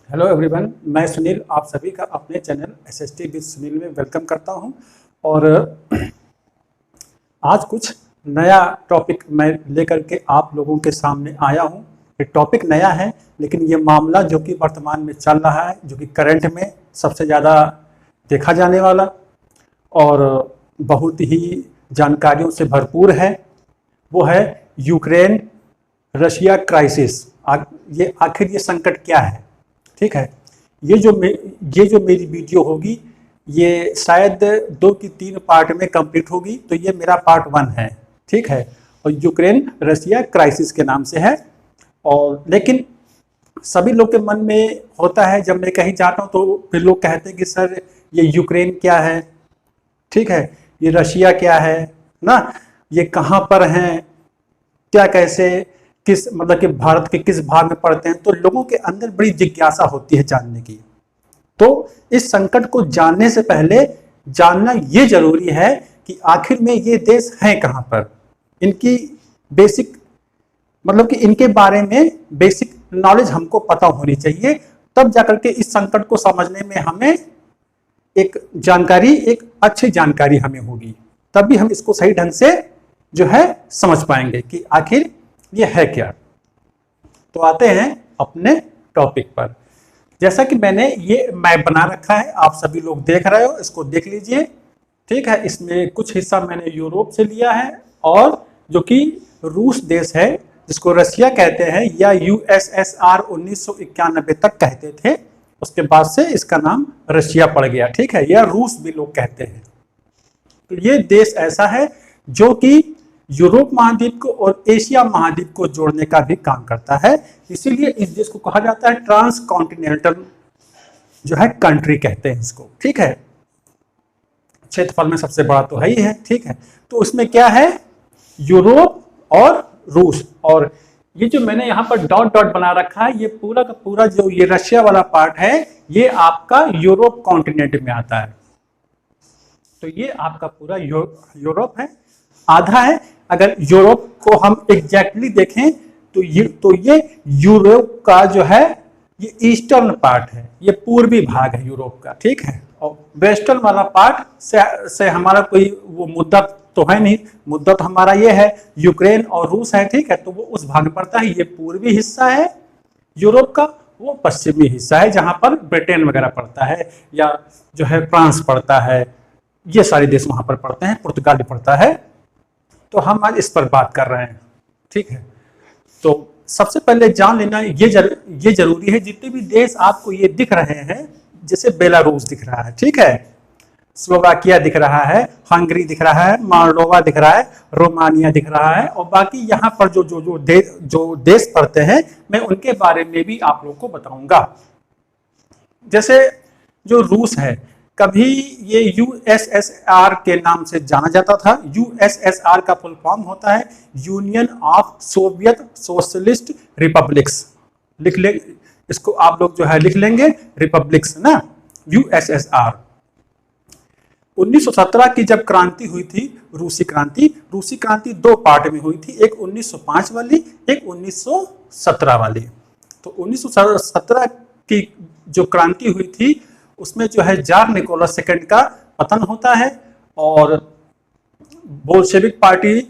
Hello everyone, मैं सुनील आप सभी का अपने चैनल एसएसटी विद सुनील में वेलकम करता हूं। और आज कुछ नया टॉपिक मैं लेकर के आप लोगों के सामने आया हूं। ये टॉपिक नया है, लेकिन ये मामला जो कि वर्तमान में चल रहा है, जो कि करंट में सबसे ज़्यादा देखा जाने वाला और बहुत ही जानकारियों से भरपूर है, वो है यूक्रेन रशिया क्राइसिस। ये आखिर ये संकट क्या है? ठीक है। ये जो मेरी वीडियो होगी, ये शायद 2 की 3 पार्ट में कंप्लीट होगी, तो ये मेरा पार्ट 1 है। ठीक है। और यूक्रेन रशिया क्राइसिस के नाम से है। और लेकिन सभी लोग के मन में होता है, जब मैं कहीं जाता हूँ तो फिर लोग कहते हैं कि सर ये यूक्रेन क्या है, ठीक है, ये रशिया क्या है ना, ये कहाँ पर हैं, क्या कैसे, किस मतलब कि भारत के किस भाग में पड़ते हैं। तो लोगों के अंदर बड़ी जिज्ञासा होती है जानने की। तो इस संकट को जानने से पहले जानना ये जरूरी है कि आखिर में ये देश हैं कहाँ पर, इनकी बेसिक मतलब कि इनके बारे में बेसिक नॉलेज हमको पता होनी चाहिए। तब जाकर के इस संकट को समझने में हमें एक अच्छी जानकारी हमें होगी, तभी हम इसको सही ढंग से जो है समझ पाएंगे कि आखिर ये है क्या। तो आते हैं अपने टॉपिक पर। जैसा कि मैंने ये मैप बना रखा है, आप सभी लोग देख रहे हो, इसको देख लीजिए। ठीक है। इसमें कुछ हिस्सा मैंने यूरोप से लिया है, और जो कि रूस देश है, जिसको रशिया कहते हैं, या यूएसएसआर 1991 तक कहते थे, उसके बाद से इसका नाम रशिया पड़ गया। ठीक है। या रूस भी लोग कहते हैं। तो ये देश ऐसा है जो कि यूरोप महाद्वीप को और एशिया महाद्वीप को जोड़ने का भी काम करता है। इसीलिए इस देश को कहा जाता है ट्रांस कॉन्टिनेंटल जो है कंट्री कहते हैं इसको। ठीक है। क्षेत्रफल में सबसे बड़ा तो है ही है। ठीक है। तो उसमें क्या है, यूरोप और रूस। और ये जो मैंने यहाँ पर डॉट डॉट बना रखा है, ये पूरा का पूरा जो ये रशिया वाला पार्ट है, ये आपका यूरोप कॉन्टिनेंट में आता है। तो ये आपका पूरा यूरोप है, आधा है। अगर यूरोप को हम एग्जैक्टली देखें तो ये यूरोप का जो है ये ईस्टर्न पार्ट है, ये पूर्वी भाग है यूरोप का। ठीक है। और वेस्टर्न वाला पार्ट से हमारा कोई वो मुद्दा तो है नहीं। मुद्दा तो हमारा ये है यूक्रेन और रूस है। ठीक है। तो वो उस भाग में पड़ता है। ये पूर्वी हिस्सा है यूरोप का, वो पश्चिमी हिस्सा है जहां पर ब्रिटेन वगैरह पड़ता है, या जो है फ्रांस पड़ता है, ये सारे देश वहां पर पड़ते हैं, पुर्तगाल पड़ता है। तो हम आज इस पर बात कर रहे हैं। ठीक है। तो सबसे पहले जान लेना ये जरूरी है, जितने भी देश आपको ये दिख रहे हैं, जैसे बेलारूस दिख रहा है, ठीक है, स्लोवाकिया दिख रहा है, हंगरी दिख रहा है, मोल्डोवा दिख रहा है, रोमानिया दिख रहा है, और बाकी यहाँ पर जो देश पड़ते हैं, मैं उनके बारे में भी आप लोग को बताऊंगा। जैसे जो रूस है, कभी ये यूएसएसआर के नाम से जाना जाता था। यूएसएसआर का फुल फॉर्म होता है union of Soviet socialist republics. लिख ले इसको, आप लोग जो है लिख लेंगे रिपब्लिक्स ना, यूएसएसआर। 1917 की जब क्रांति हुई थी, रूसी क्रांति 2 पार्ट में हुई थी, एक 1905 वाली, एक 1917 वाली। तो 1917 की जो क्रांति हुई थी, उसमें जो है जार निकोलस सेकंड का पतन होता है, और बोल्शेविक पार्टी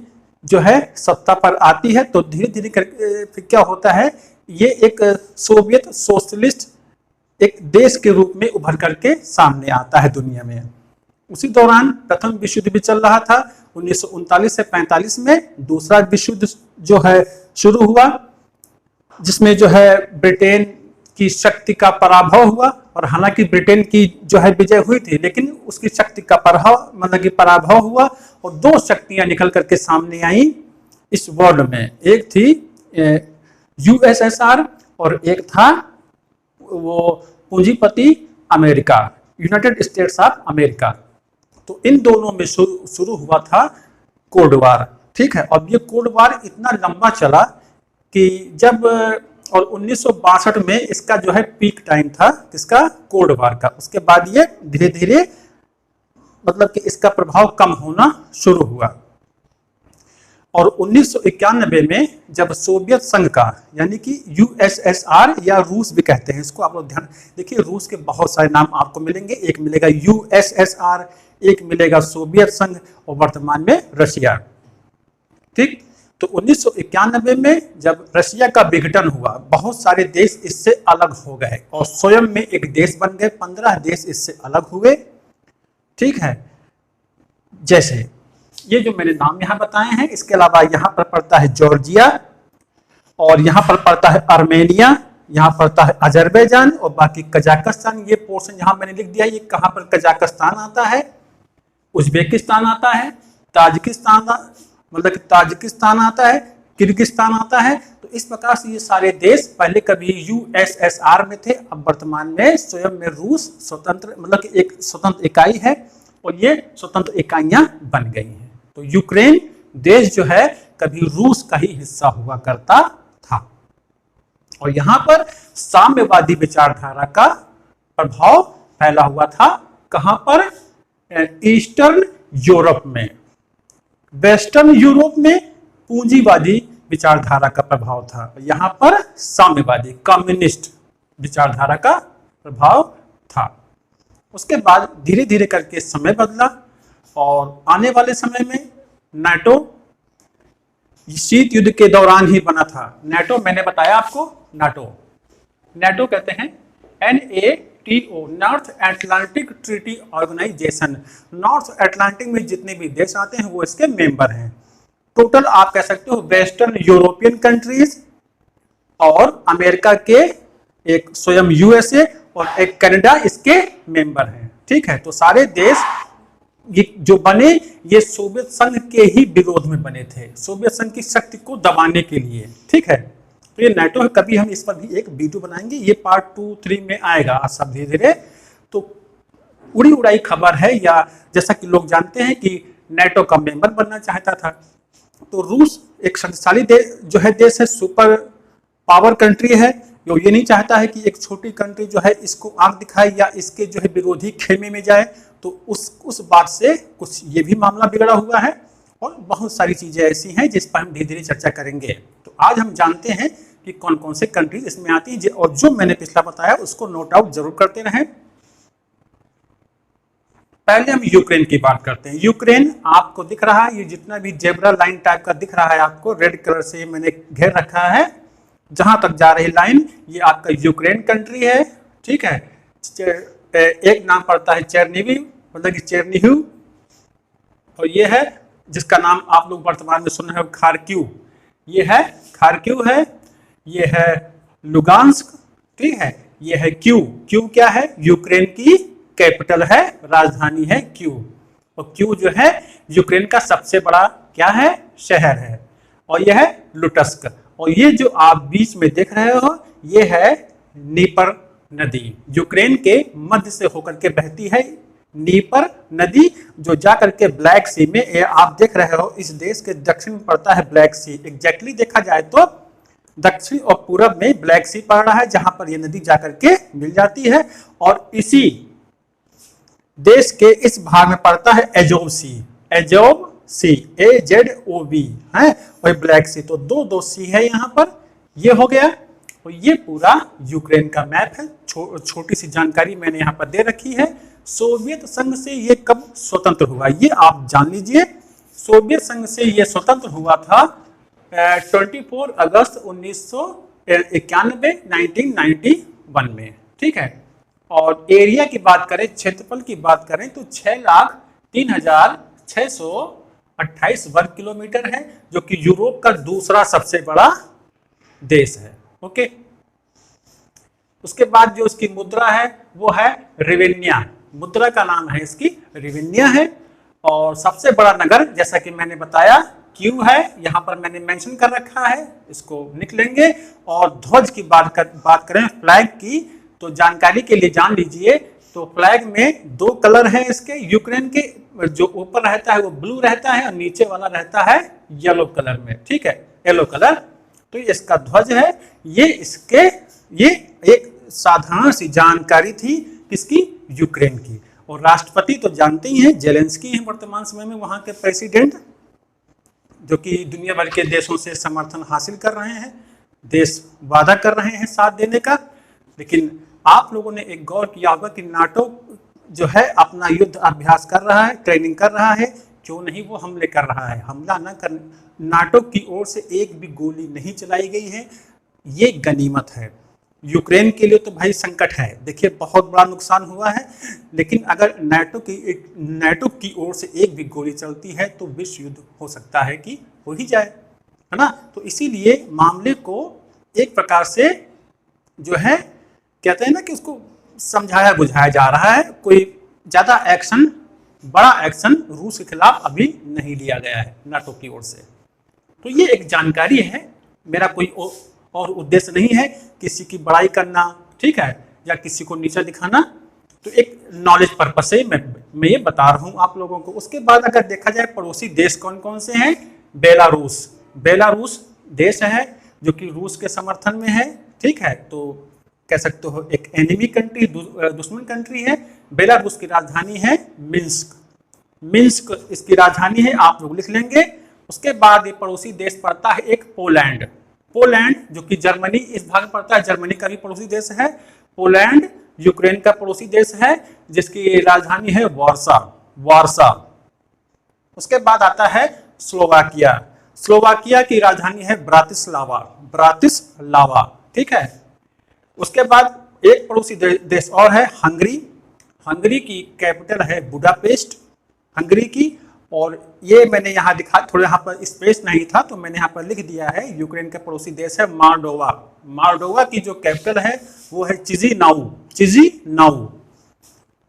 जो है सत्ता पर आती है। तो धीरे धीरे करके क्या होता है, ये एक सोवियत सोशलिस्ट एक देश के रूप में उभर करके सामने आता है दुनिया में। उसी दौरान प्रथम विश्व युद्ध भी चल रहा था। 1939 से 45 में दूसरा विश्व युद्ध जो है शुरू हुआ, जिसमें जो है ब्रिटेन की शक्ति का पराभव हुआ। और हालांकि ब्रिटेन की जो है विजय हुई थी, लेकिन उसकी शक्ति का पराभव हुआ, और 2 शक्तियां निकल करके सामने आई इस वर्ल्ड में। एक थी यूएसएसआर, और एक था वो पूंजीपति America, United states of America. तो इन दोनों में शुरू हुआ था कोल्ड वार। ठीक है। और ये कोल्ड वार इतना लंबा चला कि जब और 1962 में इसका जो है पीक टाइम था किसका, कोल्ड वार का। उसके बाद ये धीरे धीरे मतलब कि इसका प्रभाव कम होना शुरू हुआ। और 1991 में जब सोवियत संघ का, यानी कि यूएसएसआर या रूस भी कहते हैं इसको, आप लोग ध्यान देखिए, रूस के बहुत सारे नाम आपको मिलेंगे, एक मिलेगा यूएसएसआर, एक मिलेगा सोवियत संघ और वर्तमान में रशिया। ठीक, तो 1991 में जब रशिया का विघटन हुआ, बहुत सारे देश इससे अलग हो गए और स्वयं में एक देश बन गए, 15 देश इससे अलग हुए। ठीक है, जैसे ये जो मैंने नाम यहां बताए हैं, इसके अलावा यहां पर पड़ता है जॉर्जिया, और यहां पर पड़ता है आर्मेनिया, यहां पड़ता है अजरबैजान, और बाकी कजाकिस्तान। ये पोर्शन यहां मैंने लिख दिया, ये कहां पर कजाकिस्तान आता है, उज्बेकिस्तान आता है, ताजिकिस्तान, मतलब कि ताजिकिस्तान आता है, किर्गिस्तान आता है। तो इस प्रकार से ये सारे देश पहले कभी यूएसएसआर में थे, अब वर्तमान में स्वयं में रूस स्वतंत्र, मतलब कि एक स्वतंत्र इकाई है और ये स्वतंत्र इकाइयां बन गई हैं। तो यूक्रेन देश जो है कभी रूस का ही हिस्सा हुआ करता था, और यहां पर साम्यवादी विचारधारा का प्रभाव फैला हुआ था। कहां पर? ईस्टर्न यूरोप में। वेस्टर्न यूरोप में पूंजीवादी विचारधारा का प्रभाव था, यहां पर साम्यवादी कम्युनिस्ट विचारधारा का प्रभाव था। उसके बाद धीरे धीरे करके समय बदला, और आने वाले समय में नाटो शीत युद्ध के दौरान ही बना था। नाटो मैंने बताया आपको, नाटो कहते हैं NATO, North Atlantic Treaty Organization. North Atlantic में जितने भी देश आते हैं वो इसके मेंबर हैं। टोटल आप कह सकते हो वेस्टर्न यूरोपियन कंट्रीज और अमेरिका के एक स्वयं यूएसए और एक कनाडा इसके मेंबर हैं। ठीक है, तो सारे देश ये जो बने, ये सोवियत संघ के ही विरोध में बने थे, सोवियत संघ की शक्ति को दबाने के लिए। ठीक है, तो ये नाटो है, कभी हम इस पर भी एक वीडियो बनाएंगे, ये पार्ट 2-3 में आएगा सब धीरे धीरे। तो उड़ी उड़ाई खबर है, या जैसा कि लोग जानते हैं कि नाटो का मेंबर बनना चाहता था। तो रूस एक शक्तिशाली जो है देश है, सुपर पावर कंट्री है, जो ये नहीं चाहता है कि एक छोटी कंट्री जो है इसको आंख दिखाए या इसके जो है विरोधी खेमे में जाए। तो उस बात से कुछ ये भी मामला बिगड़ा हुआ है, और बहुत सारी चीजें ऐसी हैं जिस पर हम धीरे धीरे चर्चा करेंगे। तो आज हम जानते हैं कि कौन कौन से कंट्रीज इसमें आती हैं, और जो मैंने पिछला बताया उसको नोट आउट जरूर करते रहें। पहले हम यूक्रेन की बात करते हैं। यूक्रेन आपको दिख रहा है, ये जितना भी जेब्रा लाइन टाइप का दिख रहा है आपको, रेड कलर से मैंने घेर रखा है, जहां तक जा रही लाइन ये आपका यूक्रेन कंट्री है। ठीक है, एक नाम पड़ता है चेरनिवी, मतलब कि चेरनिहिव, और ये है जिसका नाम आप लोग वर्तमान में सुन रहे हो खार्किव, ये है खार्किव है, ये है लुगांस्क। ठीक है, ये है क्यू क्या है? यूक्रेन की कैपिटल है, राजधानी है क्यू, और क्यू जो है यूक्रेन का सबसे बड़ा क्या है? शहर है। और यह है लुटस्क, और ये जो आप बीच में देख रहे हो ये है नीपर नदी, यूक्रेन के मध्य से होकर के बहती है नीपर नदी, जो जाकर के ब्लैक सी में, ये आप देख रहे हो इस देश के दक्षिण में पड़ता है ब्लैक सी। एग्जैक्टली देखा जाए तो दक्षिण और पूरब में ब्लैक सी पड़ रहा है, जहां पर ये नदी जाकर के मिल जाती है। और इसी देश के इस भाग में पड़ता है एजोव सी, AZOV है, और ब्लैक सी। तो दो सी है यहाँ पर, ये हो गया। और ये पूरा यूक्रेन का मैप है। छोटी सी जानकारी मैंने यहाँ पर दे रखी है। सोवियत संघ से ये कब स्वतंत्र हुआ ये आप जान लीजिए। सोवियत संघ से ये स्वतंत्र हुआ था 24 अगस्त 1991 1991 में। ठीक है, और एरिया की बात करें, क्षेत्रफल की बात करें तो 6,03,628 वर्ग किलोमीटर है, जो कि यूरोप का दूसरा सबसे बड़ा देश है। ओके, उसके बाद जो उसकी मुद्रा है वो है रिवेन्या, मुद्रा का नाम है इसकी रिवेन्या है। और सबसे बड़ा नगर जैसा कि मैंने बताया क्यू है, यहाँ पर मैंने मेंशन कर रखा है, इसको लिख लेंगे। और ध्वज की बात करें, फ्लैग की, तो जानकारी के लिए जान लीजिए, तो फ्लैग में 2 कलर हैं इसके। यूक्रेन के जो ऊपर रहता है वो ब्लू रहता है, और नीचे वाला रहता है येलो कलर में। ठीक है, येलो कलर, तो इसका ध्वज है। ये एक साधारण सी जानकारी थी किसकी? यूक्रेन की। और राष्ट्रपति तो जानते ही हैं, जेलेंस्की हैं वर्तमान समय में वहां के प्रेसिडेंट। जो कि दुनिया भर के देशों से समर्थन हासिल कर रहे हैं, देश वादा कर रहे हैं साथ देने का। लेकिन आप लोगों ने एक गौर किया होगा कि नाटो जो है अपना युद्ध अभ्यास कर रहा है, ट्रेनिंग कर रहा है, क्यों नहीं वो हमले कर रहा है। हमला न कर, नाटो की ओर से एक भी गोली नहीं चलाई गई है, ये गनीमत है। यूक्रेन के लिए तो भाई संकट है, देखिए बहुत बड़ा नुकसान हुआ है, लेकिन अगर नाटो की ओर से एक भी गोली चलती है तो विश्व युद्ध हो सकता है कि हो ही जाए, है ना। तो इसीलिए मामले को एक प्रकार से जो है कहते हैं ना कि उसको समझाया बुझाया जा रहा है। कोई ज़्यादा एक्शन, बड़ा एक्शन रूस के खिलाफ अभी नहीं लिया गया है नाटो की ओर से। तो ये एक जानकारी है, मेरा कोई और उद्देश्य नहीं है किसी की बड़ाई करना, ठीक है, या किसी को नीचा दिखाना। तो एक नॉलेज पर्पज से मैं ये बता रहा हूँ आप लोगों को। उसके बाद अगर देखा जाए पड़ोसी देश कौन कौन से हैं, बेलारूस देश है जो कि रूस के समर्थन में है, ठीक है। तो कह सकते हो एक एनिमी कंट्री, दुश्मन कंट्री है। बेलारूस की राजधानी है मिन्स्क इसकी राजधानी है, आप लोग लिख लेंगे। उसके बाद ये पड़ोसी देश पड़ता है एक पोलैंड जो कि जर्मनी इस भाग में पड़ता है, जर्मनी का भी पड़ोसी देश है। पोलैंड यूक्रेन का पड़ोसी देश है जिसकी राजधानी है वार्सा। उसके बाद आता है स्लोवाकिया की राजधानी है ब्रातिस्लावा, ठीक है। उसके बाद एक पड़ोसी देश और है हंगरी की कैपिटल है बुडापेस्ट, हंगरी की। और ये मैंने यहाँ दिखा, थोड़ा यहाँ पर स्पेस नहीं था तो मैंने यहाँ पर लिख दिया है, यूक्रेन का पड़ोसी देश है मार्डोवा की जो कैपिटल है वो है चिज़िनाउ।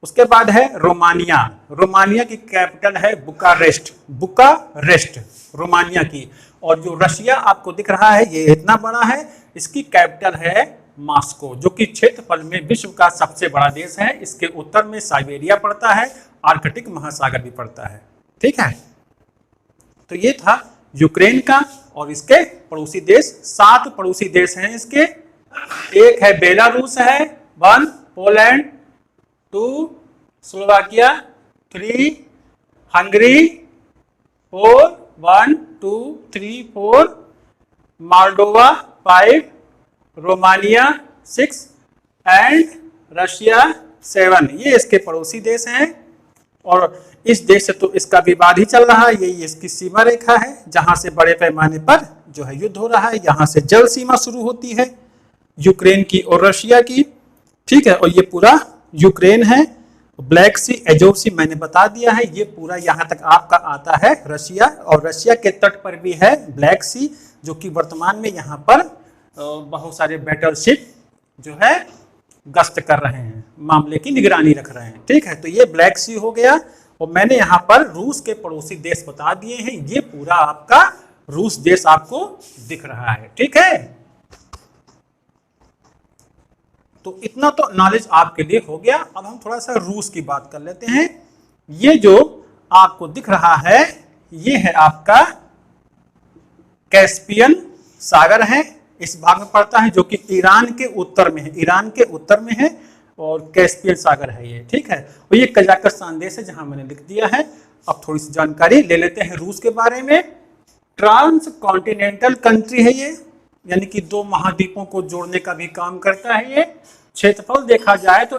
उसके बाद है रोमानिया की कैपिटल है बुकारेस्ट रोमानिया की। और जो रशिया आपको दिख रहा है ये इतना बड़ा है, इसकी कैपिटल है मॉस्को, जो कि क्षेत्रफल में विश्व का सबसे बड़ा देश है। इसके उत्तर में साइबेरिया पड़ता है, आर्कटिक महासागर भी पड़ता है, ठीक है। तो ये था यूक्रेन का और इसके पड़ोसी देश। 7 पड़ोसी देश हैं इसके। एक है बेलारूस है, 1 Poland, 2 Slovakia, 3 Hungary, 4 1 2 3 4 Moldova, 5 Romania, 6 and Russia 7। ये इसके पड़ोसी देश हैं। और इस देश से तो इसका विवाद ही चल रहा है, यही इसकी सीमा रेखा है जहां से बड़े पैमाने पर जो है युद्ध हो रहा है। यहाँ से जल सीमा शुरू होती है यूक्रेन की और रशिया की, ठीक है। और ये पूरा यूक्रेन है। ब्लैक सी, एजोव सी मैंने बता दिया है, ये पूरा यहाँ तक आपका आता है रशिया। और रशिया के तट पर भी है ब्लैक सी, जो कि वर्तमान में यहाँ पर बहुत सारे बैटलशिप जो है गश्त कर रहे हैं, मामले की निगरानी रख रहे हैं, ठीक है। तो ये ब्लैक सी हो गया। और मैंने यहाँ पर रूस के पड़ोसी देश बता दिए हैं, ये पूरा आपका रूस देश आपको दिख रहा है, ठीक है। तो इतना तो नॉलेज आपके लिए हो गया। अब हम थोड़ा सा रूस की बात कर लेते हैं। ये जो आपको दिख रहा है ये है आपका कैस्पियन सागर है, इस भाग में पड़ता है, जो कि ईरान के उत्तर में है। और कैस्पियन सागर है ये, ठीक है। और ये कजाकिस्तान देश है जहां मैंने लिख दिया है। अब थोड़ी सी जानकारी ले लेते हैं रूस के बारे में। ट्रांस कॉन्टिनेंटल कंट्री है ये, यानी कि 2 महाद्वीपों को जोड़ने का भी काम करता है ये। क्षेत्रफल देखा जाए तो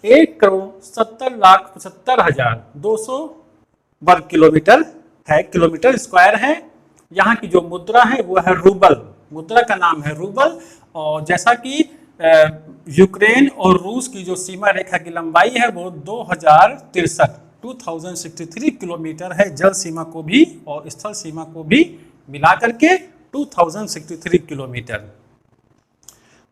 1,70,75,200 वर्ग किलोमीटर है, किलोमीटर स्क्वायर है। यहाँ की जो मुद्रा है वो है रूबल, मुद्रा का नाम है रूबल। और जैसा कि यूक्रेन और रूस की जो सीमा रेखा की लंबाई है वो 2063 किलोमीटर है, जल सीमा को भी और स्थल सीमा को भी मिला करके 2063 किलोमीटर।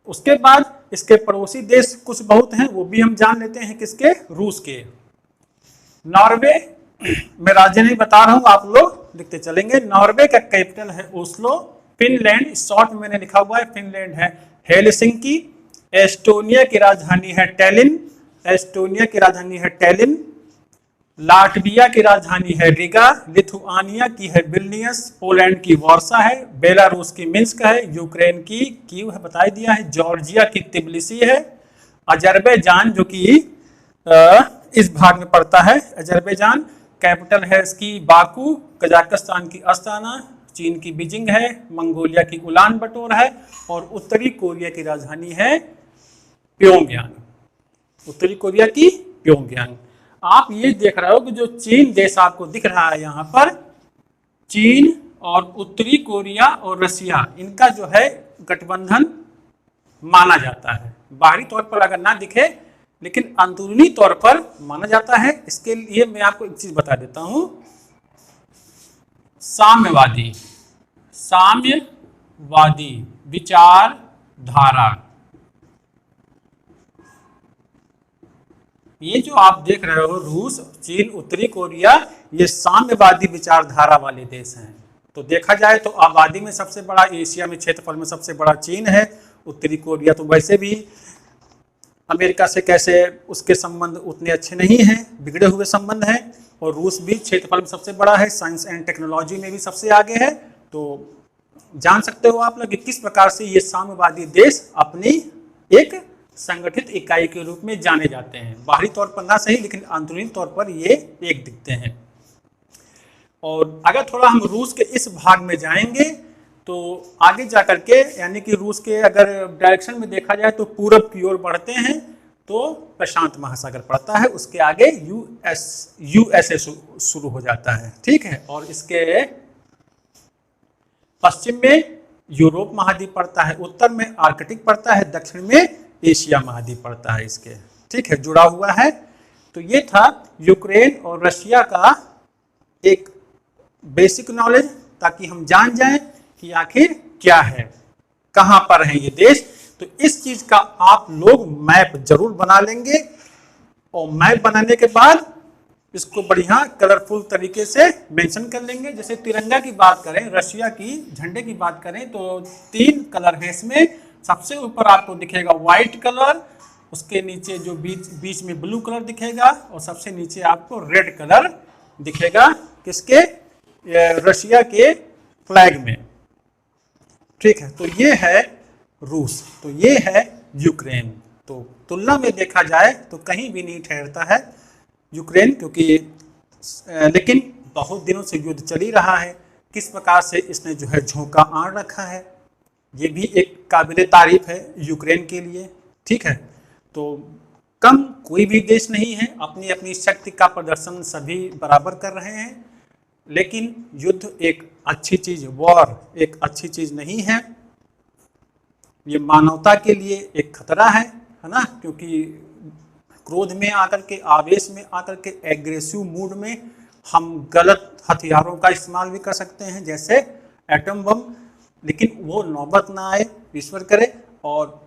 उसके बाद इसके पड़ोसी देश कुछ बहुत हैं, वो भी हम जान लेते हैं किसके, रूस के। नॉर्वे, मैं राज्य नहीं बता रहा हूं, आप लोग लिखते चलेंगे। नॉर्वे का कैपिटल है ओस्लो। फिनलैंड, शॉर्ट में मैंने लिखा हुआ है, फिनलैंड है हेलसिंकी। एस्टोनिया की राजधानी है टैलिन। लाटविया की राजधानी है रिगा। लिथुआनिया की है विल्नियस। पोलैंड की वार्सा है। बेलारूस की मिन्स्क है। यूक्रेन की कीव है, बता दिया है। जॉर्जिया की तिबिलिसी है। अजरबैजान जो कि इस भाग में पड़ता है, अजरबैजान कैपिटल है इसकी बाकू, कजाकिस्तान की अस्ताना, चीन की बीजिंग है, मंगोलिया की उलान बटोर है और उत्तरी कोरिया की राजधानी है प्योंगयांग। उत्तरी कोरिया की प्योंगयांग। आप ये देख रहे हो कि जो चीन देश आपको दिख रहा है यहाँ पर, चीन और उत्तरी कोरिया और रसिया, इनका जो है गठबंधन माना जाता है। बाहरी तौर पर अगर ना दिखे लेकिन अंदरूनी तौर पर माना जाता है। इसके लिए मैं आपको एक चीज बता देता हूं, साम्यवादी विचारधारा, ये जो आप देख रहे हो रूस, चीन, उत्तरी कोरिया, ये साम्यवादी विचारधारा वाले देश हैं। तो देखा जाए तो आबादी में सबसे बड़ा, एशिया में क्षेत्रफल में सबसे बड़ा चीन है। उत्तरी कोरिया तो वैसे भी अमेरिका से कैसे उसके संबंध उतने अच्छे नहीं हैं, बिगड़े हुए संबंध हैं। और रूस भी क्षेत्रफल में सबसे बड़ा है, साइंस एंड टेक्नोलॉजी में भी सबसे आगे है। तो जान सकते हो आप लोग कि किस प्रकार से ये साम्यवादी देश अपनी एक संगठित इकाई के रूप में जाने जाते हैं। बाहरी तौर पर ना सही लेकिन अंदरूनी तौर पर ये एक दिखते हैं। और अगर थोड़ा हम रूस के इस भाग में जाएंगे तो आगे जाकर के, यानी कि रूस के अगर डायरेक्शन में देखा जाए तो पूरब की ओर बढ़ते हैं तो प्रशांत महासागर पड़ता है, उसके आगे यूएसए शुरू हो जाता है, ठीक है। और इसके पश्चिम में यूरोप महाद्वीप पड़ता है, उत्तर में आर्कटिक पड़ता है, दक्षिण में एशिया महाद्वीप पड़ता है इसके, ठीक है, जुड़ा हुआ है। तो ये था यूक्रेन और रशिया का एक बेसिक नॉलेज, ताकि हम जान जाएं कि आखिर क्या है, कहां पर है ये देश। तो इस चीज का आप लोग मैप जरूर बना लेंगे और मैप बनाने के बाद इसको बढ़िया कलरफुल तरीके से मेंशन कर लेंगे। जैसे तिरंगा की बात करें, रशिया की झंडे की बात करें तो 3 कलर है इसमें। सबसे ऊपर आपको दिखेगा व्हाइट कलर, उसके नीचे जो बीच में ब्लू कलर दिखेगा और सबसे नीचे आपको रेड कलर दिखेगा, किसके, रशिया के फ्लैग में, ठीक है। तो ये है रूस, तो ये है यूक्रेन। तो तुलना में देखा जाए तो कहीं भी नहीं ठहरता है यूक्रेन, क्योंकि लेकिन बहुत दिनों से युद्ध चल ही रहा है। किस प्रकार से इसने जो है झोंका आड़ रखा है, ये भी एक काबिले तारीफ है यूक्रेन के लिए, ठीक है। तो कम कोई भी देश नहीं है, अपनी अपनी शक्ति का प्रदर्शन सभी बराबर कर रहे हैं। लेकिन युद्ध एक अच्छी चीज, वॉर एक अच्छी चीज नहीं है, ये मानवता के लिए एक खतरा है ना। क्योंकि क्रोध में आकर के, आवेश में आकर के, एग्रेसिव मूड में हम गलत हथियारों का इस्तेमाल भी कर सकते हैं, जैसे एटम बम। लेकिन वो नौबत ना आए, ईश्वर करे, और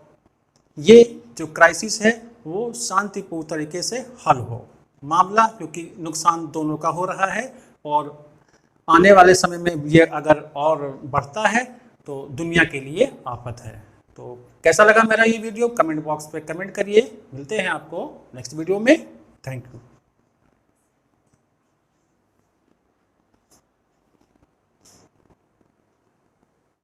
ये जो क्राइसिस है वो शांतिपूर्ण तरीके से हल हो मामला, क्योंकि नुकसान दोनों का हो रहा है। और आने वाले समय में ये अगर और बढ़ता है तो दुनिया के लिए आफत है। तो कैसा लगा मेरा ये वीडियो, कमेंट बॉक्स पे कमेंट करिए। मिलते हैं आपको नेक्स्ट वीडियो में। Thank you.